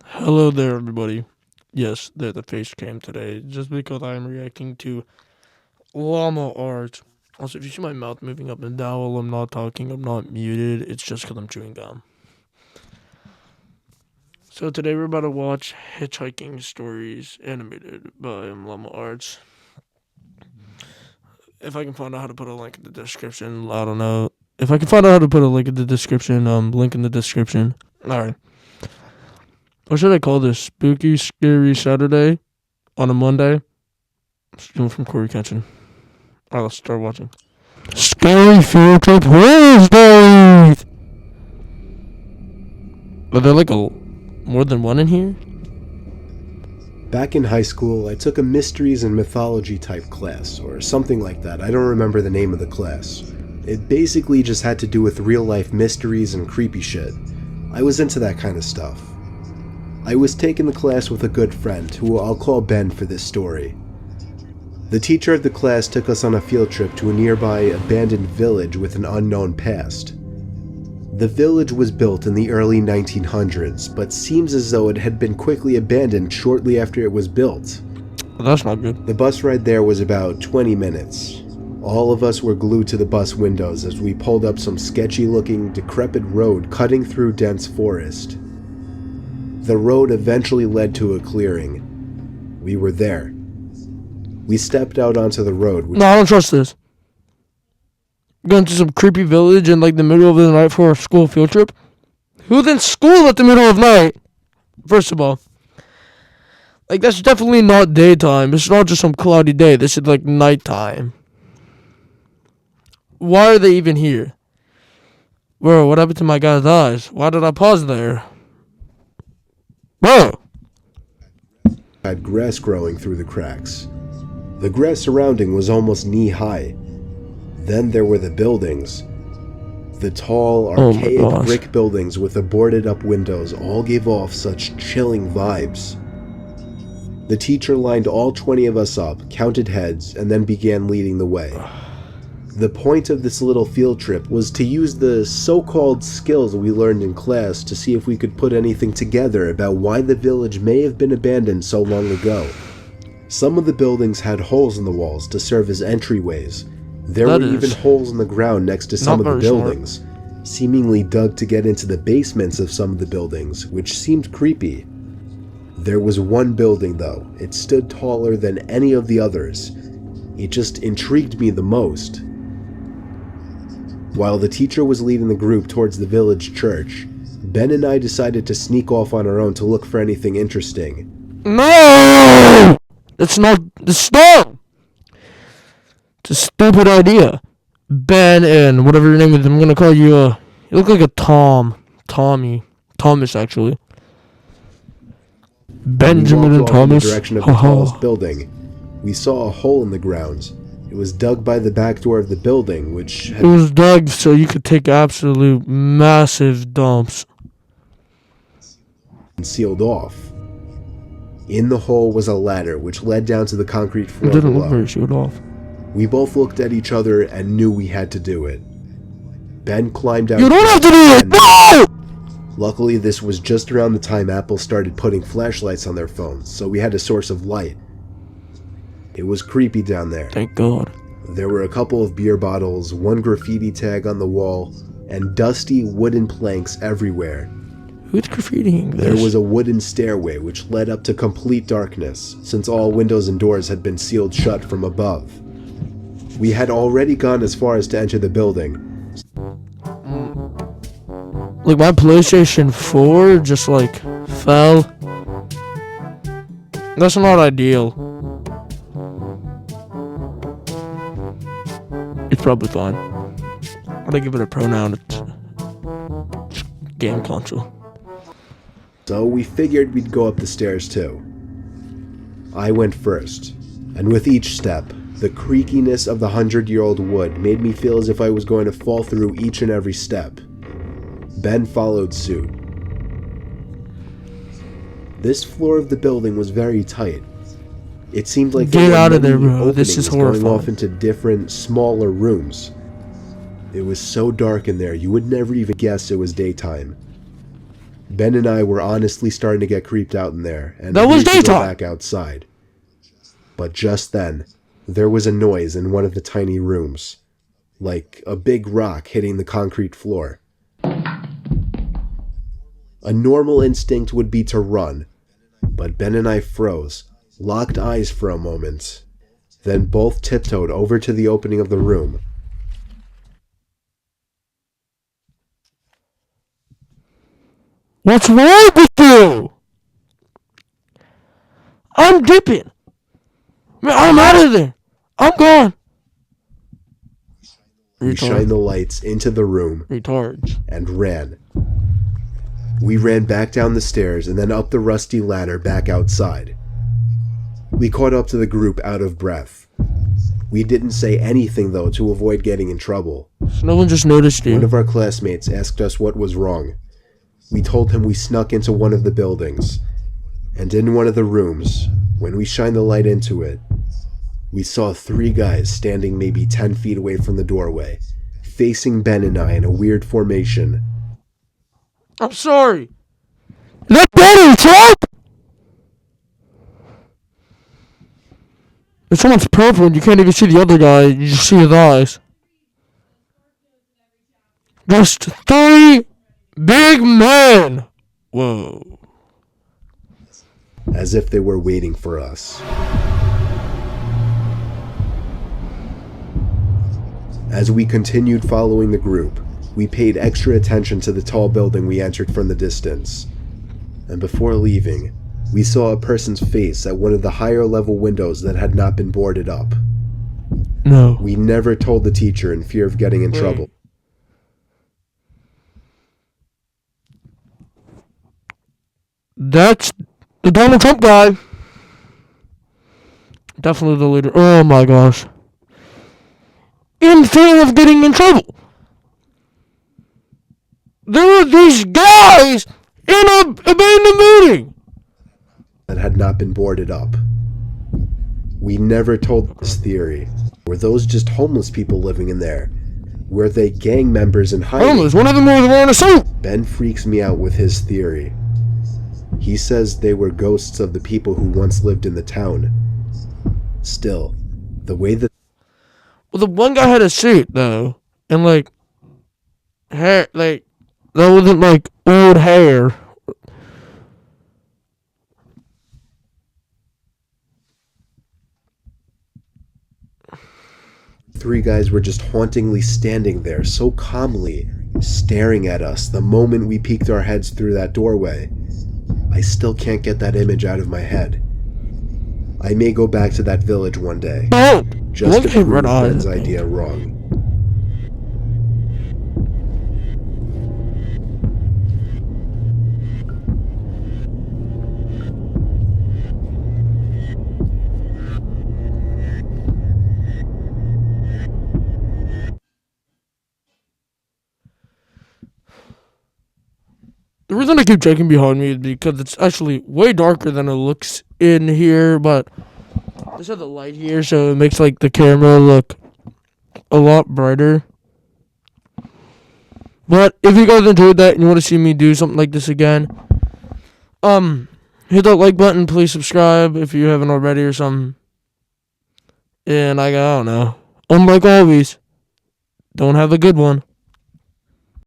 Hello there, everybody. Yes, the face cam today, just because I'm reacting to llama art. Also, if you see my mouth moving up and down while I'm not talking, I'm not muted. It's just because I'm chewing gum. So today we're about to watch Hitchhiking Stories animated by Llama Arts. If I can find out how to put a link in the description, I don't know. If I can find out how to put a link in the description, link in the description. Alright. What should I call this? Spooky, Scary Saturday on a Monday? Stealing from Corey Kitchen. Alright, let's start watching. Scary Field Trip Wednesdays! Are there more than one in here? Back in high school, I took a mysteries and mythology type class, or something like that. I don't remember the name of the class. It basically just had to do with real life mysteries and creepy shit. I was into that kind of stuff. I was taking the class with a good friend, who I'll call Ben for this story. The teacher of the class took us on a field trip to a nearby abandoned village with an unknown past. The village was built in the early 1900s, but seems as though it had been quickly abandoned shortly after it was built. Well, that's not good. The bus ride there was about 20 minutes. All of us were glued to the bus windows as we pulled up some sketchy-looking, decrepit road cutting through dense forest. The road eventually led to a clearing. We were there. We stepped out onto the road. No, I don't trust this. Going to some creepy village in the middle of the night for a school field trip? Who's in school at the middle of night? First of all. That's definitely not daytime. It's not just some cloudy day. This is nighttime. Why are they even here? Bro, what happened to my guy's eyes? Why did I pause there? Bro! Had grass growing through the cracks. The grass surrounding was almost knee-high. Then there were the buildings. The tall, archaic brick buildings with the boarded-up windows all gave off such chilling vibes. The teacher lined all 20 of us up, counted heads, and then began leading the way. The point of this little field trip was to use the so-called skills we learned in class to see if we could put anything together about why the village may have been abandoned so long ago. Some of the buildings had holes in the walls to serve as entryways. There were even holes in the ground next to some of the buildings, seemingly dug to get into the basements of some of the buildings, which seemed creepy. There was one building though. It stood taller than any of the others. It just intrigued me the most. While the teacher was leading the group towards the village church, Ben and I decided to sneak off on our own to look for anything interesting. No! That's not the storm! It's a stupid idea. Ben and whatever your name is, I'm gonna call you, you look like a Tommy. Thomas, actually. Benjamin and Thomas. In the direction of the tallest building. We saw a hole in the ground. It was dug by the back door of the building, which had... It was dug so you could take absolute massive dumps. Sealed off. In the hole was a ladder, which led down to the concrete floor below. It didn't look very sealed off. We both looked at each other and knew we had to do it. Ben climbed out. You don't have to do it! No! Luckily, this was just around the time Apple started putting flashlights on their phones, so we had a source of light. It was creepy down there. Thank God. There were a couple of beer bottles, one graffiti tag on the wall, and dusty wooden planks everywhere. Who's graffitiing this? There was a wooden stairway which led up to complete darkness, since all windows and doors had been sealed shut from above. We had already gone as far as to enter the building. My PlayStation 4 just fell. That's not ideal. It's probably fine. I'm gonna give it a pronoun. It's game console. So we figured we'd go up the stairs too. I went first, and with each step, the creakiness of the 100-year-old wood made me feel as if I was going to fall through each and every step. Ben followed suit. This floor of the building was very tight. It seemed like get out of there, bro. This is horrifying. Going off into different, smaller rooms. It was so dark in there, you would never even guess it was daytime. Ben and I were honestly starting to get creeped out in there, and that was agreed to go daytime. back outside. But just then, there was a noise in one of the tiny rooms, like a big rock hitting the concrete floor. A normal instinct would be to run, but Ben and I froze, locked eyes for a moment, then both tiptoed over to the opening of the room. What's wrong with you? I'm dipping. I'm out of there. I'm gone. We shined the lights into the room Retards. and ran. We ran back down the stairs and then up the rusty ladder back outside. We caught up to the group out of breath. We didn't say anything though to avoid getting in trouble. So no one just noticed you. One of our classmates asked us what was wrong. We told him we snuck into one of the buildings, and in one of the rooms, when we shined the light into it, we saw 3 guys standing maybe 10 feet away from the doorway, facing Ben and I in a weird formation. I'm sorry. Is that better, Trump? If someone's purple and you can't even see the other guy, you just see his eyes. Just 3 big men. Whoa. As if they were waiting for us. As we continued following the group, we paid extra attention to the tall building we entered from the distance. And before leaving, we saw a person's face at one of the higher level windows that had not been boarded up. No. We never told the teacher in fear of getting in trouble. That's the Donald Trump guy. Definitely the leader. Oh my gosh. In fear of getting in trouble. There were these guys in a abandoned building that had not been boarded up. We never told this theory. Were those just homeless people living in there? Were they gang members in hiding? Homeless. One of them was wearing a suit. Ben freaks me out with his theory. He says they were ghosts of the people who once lived in the town. Still, the way that... Well, the one guy had a suit, though. And, like, hair, like, that wasn't, like, old hair. Three guys were just hauntingly standing there, so calmly, staring at us the moment we peeked our heads through that doorway. I still can't get that image out of my head. I may go back to that village one day, just to prove Ben's idea wrong. The reason I keep checking behind me is because it's actually way darker than it looks in here, but this has the light here, so it makes like the camera look a lot brighter. But if you guys enjoyed that and you want to see me do something like this again, hit that like button, please subscribe if you haven't already or something. And I don't know. Unlike always, don't have a good one.